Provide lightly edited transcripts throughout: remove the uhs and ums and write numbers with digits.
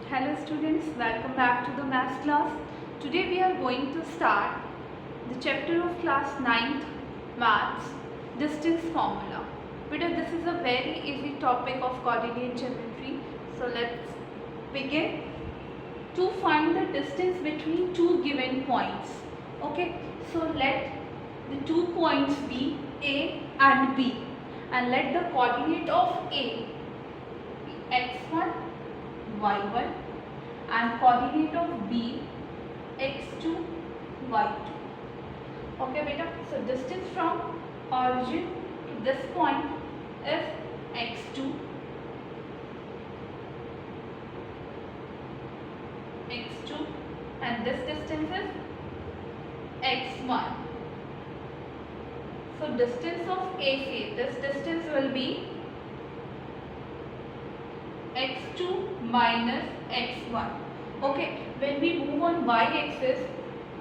Hello students, welcome back to the maths class. Today we are going to start the chapter of class 9th maths distance formula. Beta, this is a very easy topic of coordinate geometry. So let's begin. To find the distance between two given points. Okay, so let the 2 points be A and B, and let the coordinate of A be x1, y1, and coordinate of B x2, y2. Okay beta, so distance from origin to this point is x2, and this distance is x1. So distance of AC, this distance will be x2 minus x1. Okay, when we move on y-axis,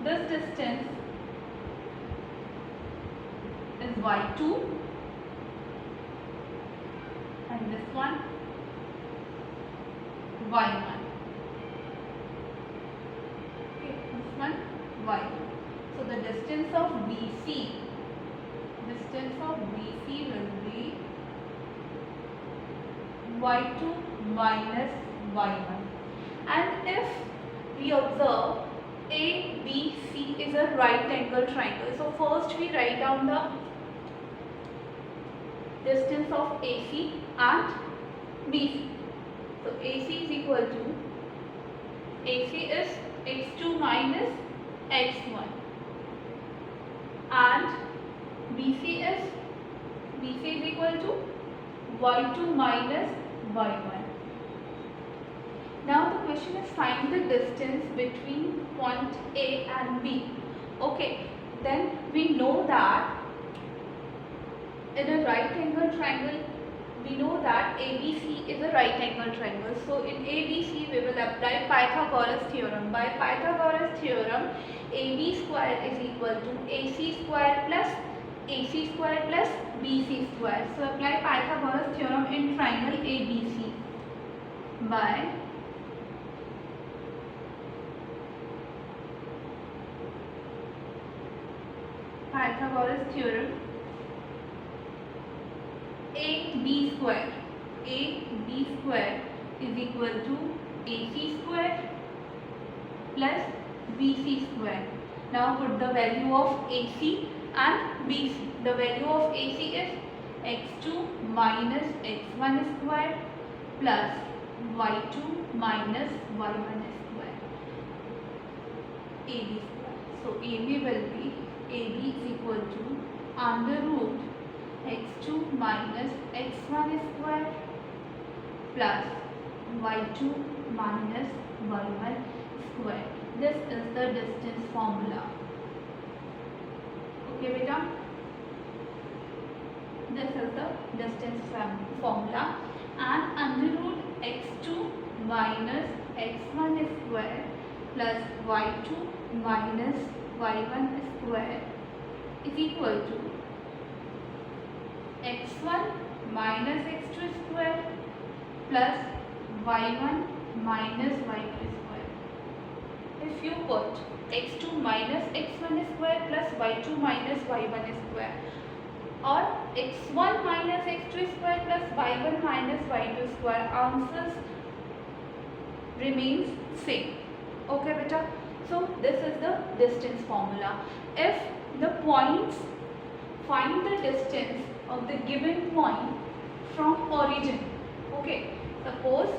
this distance is y2 and this one y1. Okay, this one y2. So the distance of BC will be y2 minus y1. And if we observe ABC is a right angle triangle, so first we write down the distance of AC and BC. So AC is equal to, AC is x2 minus x1 and BC is equal to y2 minus y1. Now the question is find the distance between point A and B. Okay, then we know that in a right angle triangle, we know that ABC is a right angle triangle. So in ABC we will apply Pythagoras theorem. By Pythagoras theorem, AB square is equal to AC square plus BC square. So apply Pythagoras theorem in triangle ABC by Pythagoras theorem. AB square is equal to AC square plus BC square. Now put the value of AC and BC. The value of AC is x2 minus x1 square plus y2 minus y1 square, AB square. So AB will be, AB is equal to under root x2 minus x1 square plus y2 minus y1 square. This is the distance formula. Okay beta, this is the distance formula, and under root x2 minus x1 square plus y2 minus y1 square is equal to x1 minus x2 square plus y1 minus y2 square. If you put x2 minus x1 square plus y2 minus y1 square, or x1 minus x2 square plus y1 minus y2 square, answers remains same. Okay beta, so this is the distance formula. If the points, find the distance of the given point from origin. Okay, suppose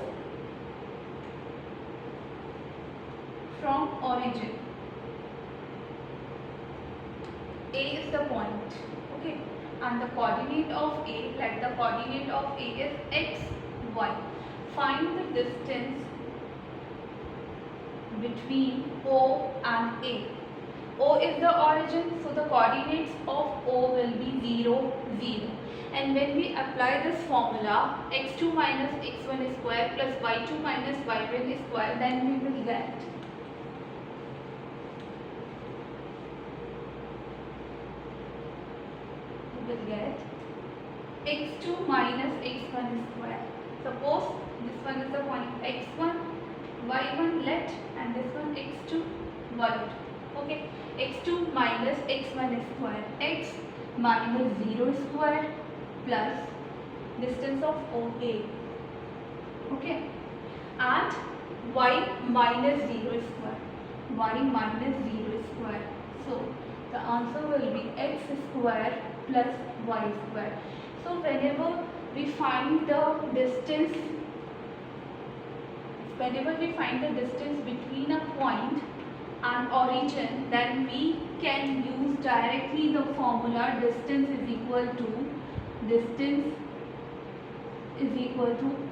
from origin A is the point, okay, and the coordinate of A, let the coordinate of A is x, y. Find the distance between O and A. O is the origin, so the coordinates of O will be 0, 0. And when we apply this formula, x2 minus x1 square plus y2 minus y1 square, then we will get x2 minus x1 square. Suppose this one is the point x1, y1 let, and this one x2 y2. Okay, x2 minus x1 square, x minus 0 square plus distance of OA. Okay, and y minus 0 square, y minus 0 square. So the answer will be x square plus y square. So whenever we find the distance, between a point and origin, then we can use directly the formula distance is equal to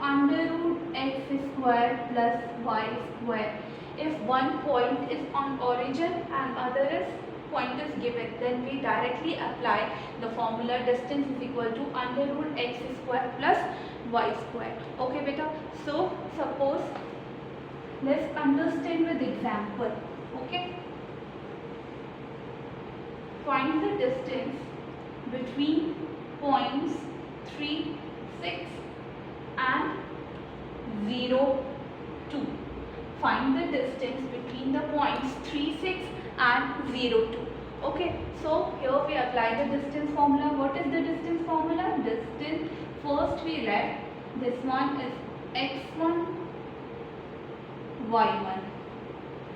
under root x square plus y square. If one point is on origin and other point is given, then we directly apply the formula distance is equal to under root x square plus y square. Okay beta, so suppose let's understand with example. Okay, find the distance between points 3, 6 and 0, 2. Find the distance between the points 3, 6 and 0, 2. Okay, so here we apply the distance formula. What is the distance formula? Distance, first we let this one is x1 y1,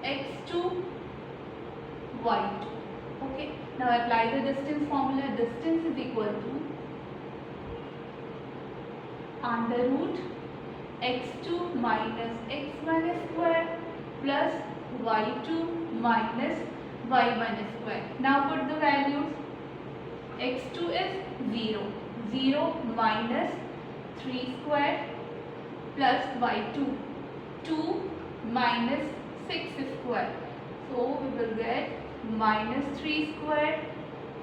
x2 y2. Okay, now apply the distance formula. Distance is equal to under root x2 minus x1 square plus y2 minus y1 square. Now put the values. x2 is 0, 0 minus 3 square plus y2, 2 minus 6 square. So we will get minus 3 square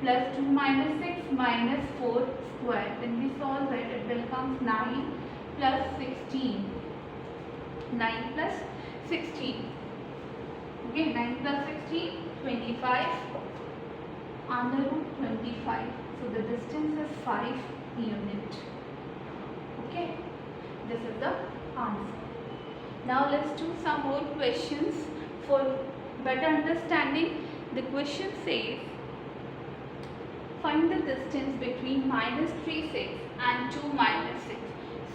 plus 2 minus 6 minus 4 square. When we solve it, it will come 9 plus 16. 9 plus 16. Okay, 9 plus 16, 25. Under root 25. So the distance is 5 unit. Okay, this is the answer. Now let's do some more questions for better understanding. The question says, find the distance between minus 3, 6 and 2 minus 6.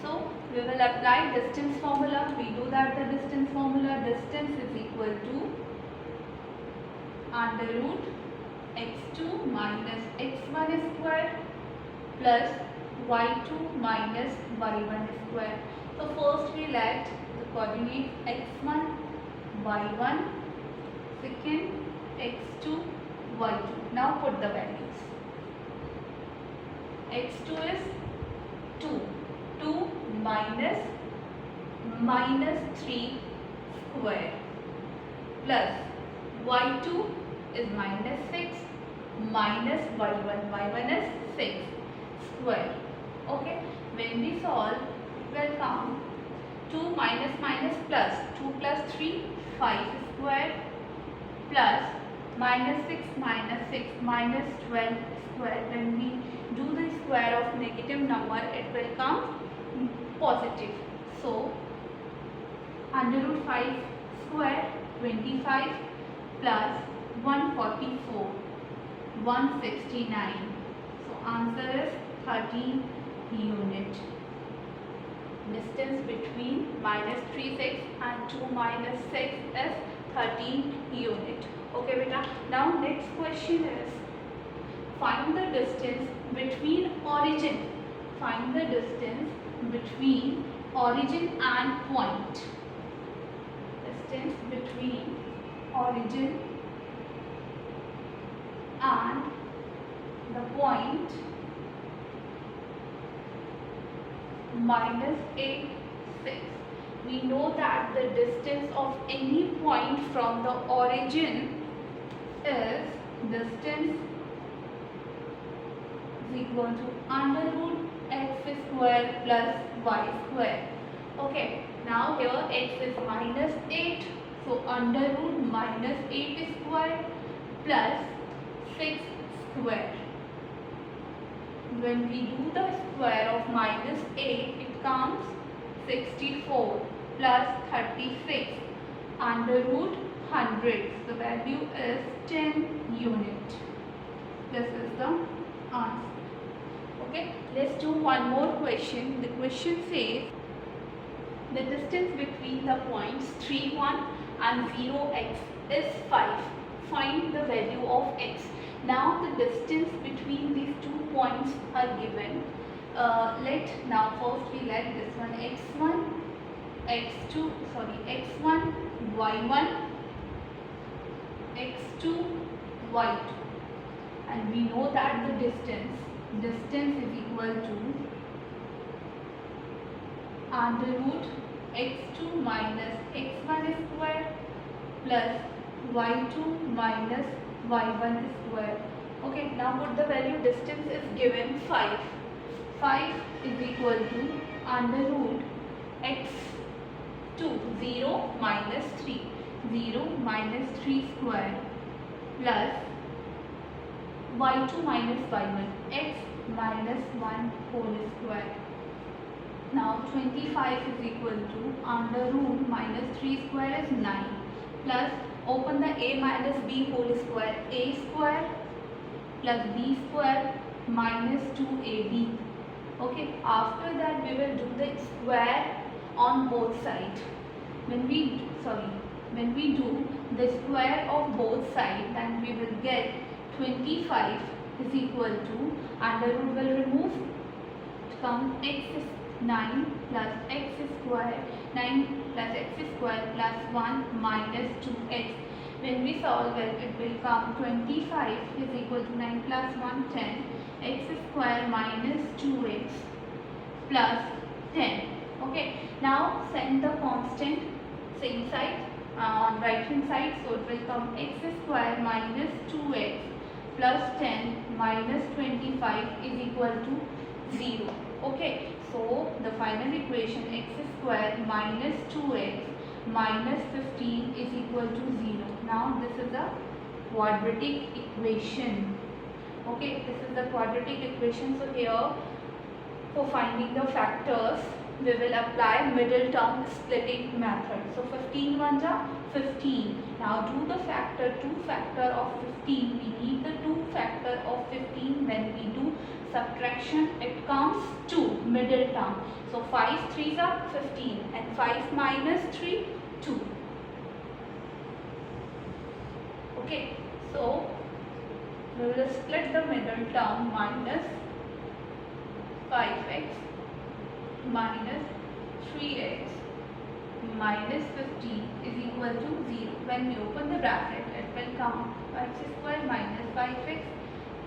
So we will apply distance formula. We do that the distance formula. Distance is equal to under root x2 minus x1 square plus y2 minus y1 square. So first we let the coordinates x1 y1, second x2 y2. Now put the values. x2 is 2, 2 minus 3 square plus y2 is minus 6 minus y1 is 6 square. Okay, when we solve, it will come 2 minus minus plus 2 plus 3, 5 square plus minus 6 minus 12 square. When we do the square of negative number, it will come positive. So under root 5 square, 25 plus 144, 169. So answer is 13 unit. Distance between minus 3, 6 and 2 minus 6 is 13 unit. Okay beta. Now next question is, find the distance between origin. Find the distance between origin and point. Distance between origin and the point minus 8, 6. We know that the distance of any point from the origin is distance is equal to under root x square plus y square. Okay, now here x is minus 8. So under root minus 8 square plus 6 square. When we do the square of minus 8, it comes 64 plus 36 under root 100. The value is 10 unit. This is the answer. Okay, let's do one more question. The question says the distance between the points 3, 1 and 0x is 5. Find the value of x. Now the distance between these 2 points are given. First we let this one x1, x2, x1, y1, x2, y2, and we know that the distance is equal to under root x2 minus x1 square plus y2 minus y1 square. Okay, now put the value. Distance is given 5. 5 is equal to under root x2 0 minus 3 0 minus 3 square plus y2 minus y1 x minus 1 whole square. Now 25 is equal to under root minus 3 square is 9 plus open the a minus b whole square, a square plus b square minus 2ab. Okay, after that we will do the square on both sides. When we do the square of both sides, then we will get 25 is equal to under root will remove to come x is 9 plus x square, 9 plus x square plus 1 minus 2x. When we solve it will come 25 is equal to 9 plus 1 10, x square minus 2x plus 10. Okay, now send the constant same side on right hand side, so it will come x square minus 2x plus 10 minus 25 is equal to 0. Okay, so the final equation x square minus 2x minus 15 is equal to 0. Now this is the quadratic equation. Okay, this is the quadratic equation. So here for finding the factors we will apply middle term splitting method. So 15 ones are 15. Now do the factor 2 factor of 15. We need the 2 factor of 15. When we do subtraction it comes 2 middle term. So 5 3s are 15 and 5 minus 3 2. Okay, so we will split the middle term minus 5x minus 3x minus 15 is equal to 0. When we open the bracket it will come x square minus 5x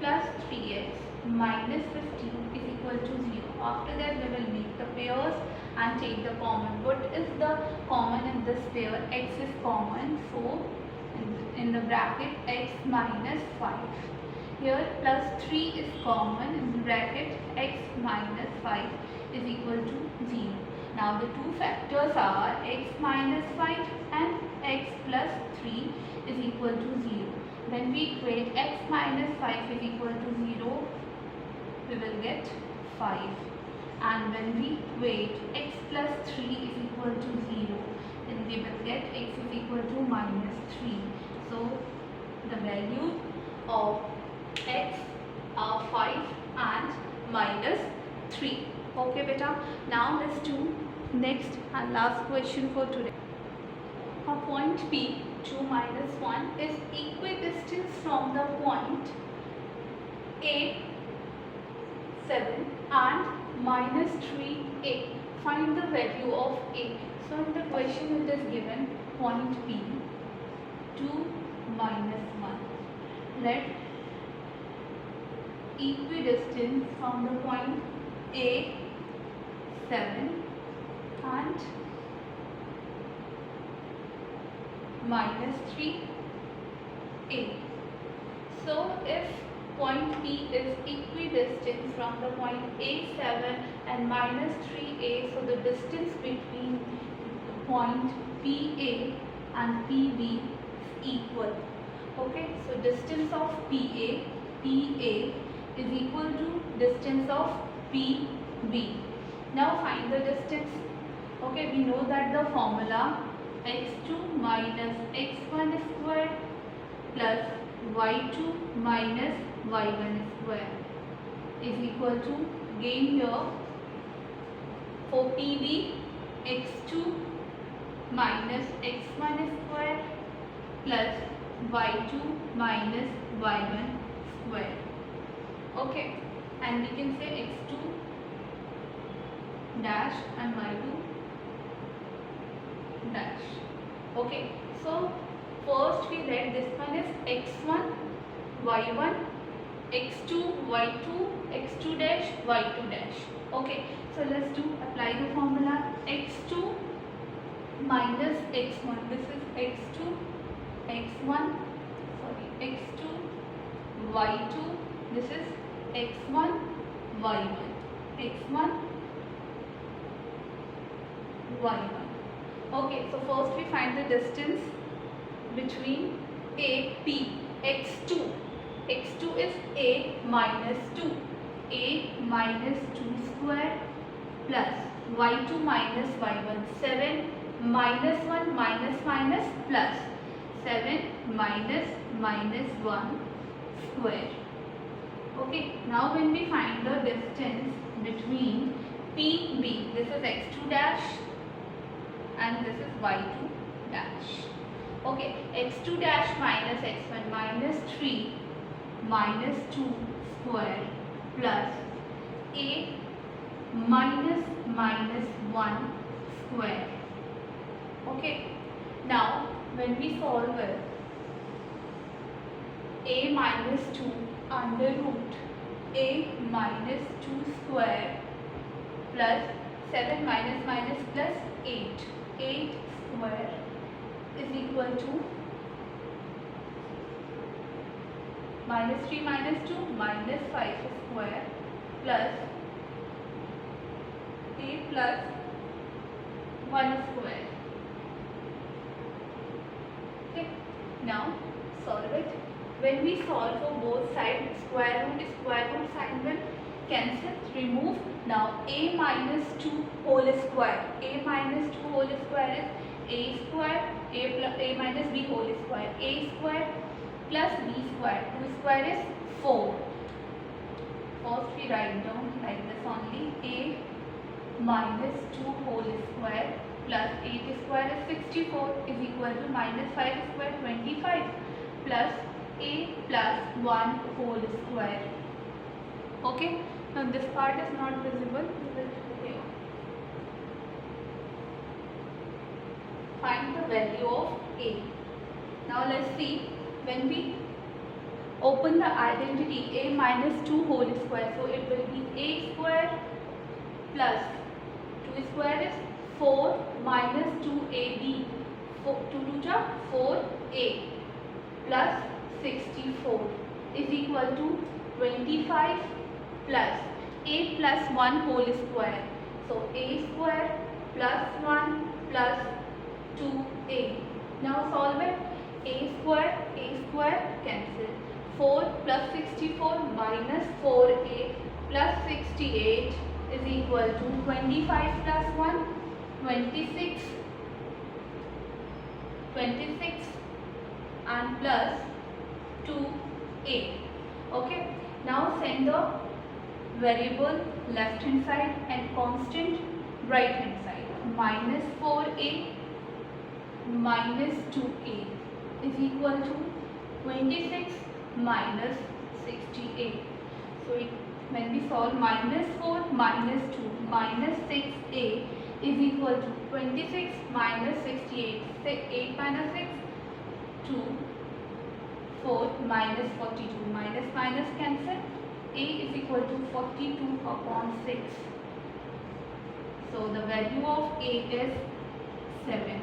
plus 3x minus 15 is equal to 0. After that we will make the pairs and take the common. What is the common in this pair? X is common, so in the bracket x minus 5. Here plus 3 is common, in the bracket x minus 5 is equal to 0. Now the two factors are x minus 5 and x plus 3 is equal to 0. When we equate x minus 5 is equal to 0, we will get 5. And when we equate x plus 3 is equal to 0, then we will get x is equal to minus 3. So the value of x are 5 and minus 3. Okay beta, now let's do next and last question for today. A point P 2 minus 1 is equidistant from the point A 7 and minus 3a. Find the value of a. So in the question it is given point P 2 minus 1. Let equidistant from the point A 7 and minus 3a. So if point P is equidistant from the point A7 and minus 3a, so the distance between point PA and PB is equal. Okay, so distance of PA is equal to distance of PB. Now find the distance. Okay, we know that the formula x2 minus x1 square plus y2 minus y1 square is equal to, again here for PV, x2 minus x1 square plus y2 minus y1 square. Okay, and we can say x2 dash and y2 dash. Okay, so first we read this one is x1 y1 x2 y2 x2 dash y2 dash. Okay, so let's do apply the formula. x2 minus x1, this is x2 x1 sorry x2 y2, this is x1 y1 x1 y1. Okay, so first we find the distance between a p. x2 is a minus 2, a minus 2 square plus y2 minus y1, 7 minus 1 minus minus plus 7 minus minus 1 square. Okay, now when we find the distance between PB, this is x2 dash and this is y2 dash. Okay, x2 dash minus x1 minus 3 minus 2 square plus a minus minus 1 square. Okay, now when we solve it, a minus 2 under root a minus 2 square plus 7 minus minus plus 8 square is equal to minus 3 minus 2 minus 5 square plus a plus 1 square. Okay, now solve it. When we solve for both sides, square root sign will cancel, remove. Now a minus 2 whole square, a minus 2 whole square is a square, a minus b whole square, a square plus b square, 2 square is 4. First we write down like this only, a minus 2 whole square plus 8 square is 64 is equal to minus 5 square 25 plus a plus 1 whole square. Okay, now this part is not visible. We will here find the value of a. Now let's see, when we open the identity a minus 2 whole square, so it will be a square plus 2 square is 4 minus 2ab, 2 to 4a plus 64 is equal to 25 plus a plus 1 whole square. So a square plus 1 plus 2a. Now solve it. A square cancel. 4 plus 64 minus 4a plus 68 is equal to 25 plus 1 26 and plus 2a. Okay, now send the variable left hand side and constant right hand side. Minus 4a minus 2a is equal to 26 minus 68. So when we solve minus 4 minus 2 minus 6a is equal to 26 minus 68. 8 minus 6 2, 4 minus 42, minus minus cancel, a is equal to 42 upon 6. So the value of a is 7.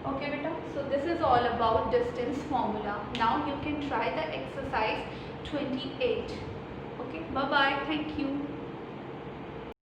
Okay beta, so this is all about distance formula. Now you can try the exercise 28. Okay, bye bye, thank you.